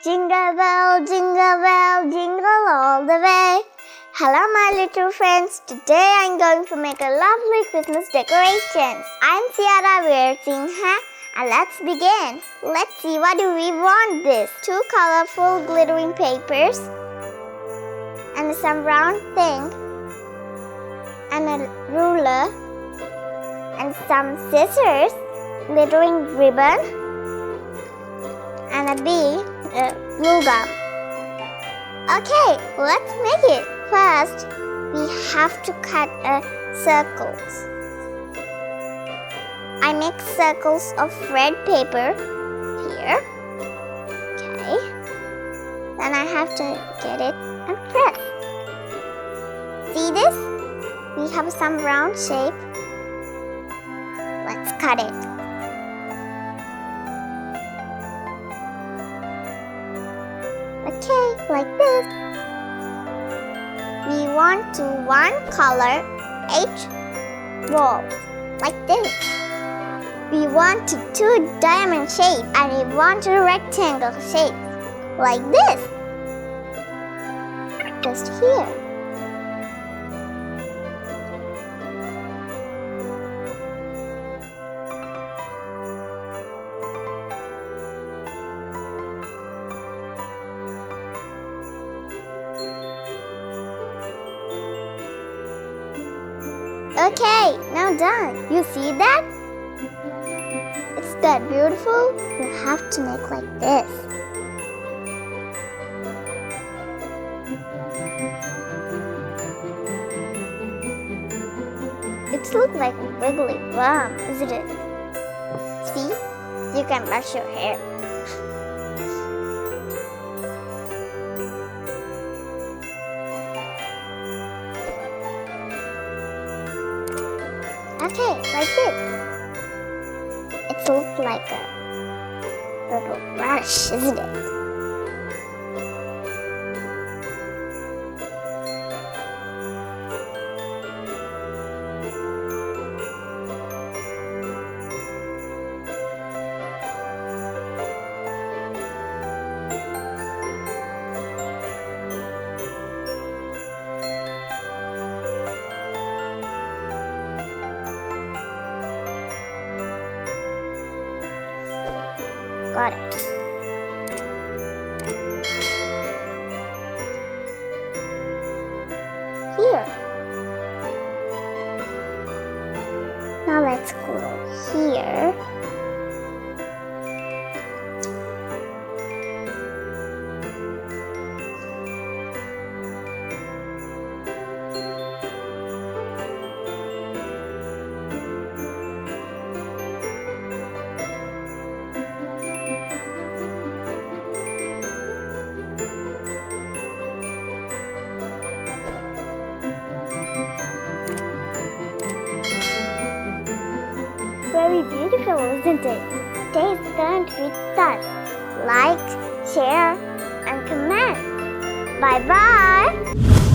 Jingle bell, jingle all the way. Hello my little friends, today I'm going to make a lovely Christmas decorations. I'm Siyara Weerasinghe and let's begin. Let's see what do we want this. 2 colorful glittering papers and some round thing and a ruler and some scissors, glittering ribbon and a bee, glue gum. Okay, let's make it. First, we have to cut circles. I make circles of red paper here. Okay. Then I have to get it and press. See this? We have some round shape. Let's cut it. Okay, like this. We want to one color 8 balls, like this. We want to 2 diamond shape and we want a rectangle shape, like this. Just here. Okay, now done. You see that? It's that beautiful? You have to make like this. It looks like a wiggly worm, isn't it? See? You can brush your hair. Okay, like this. It looks like a little brush, isn't it? Got it. Here. Now let's go here. Very beautiful, isn't it? Stay tuned with us. Like, share, and comment. Bye-bye.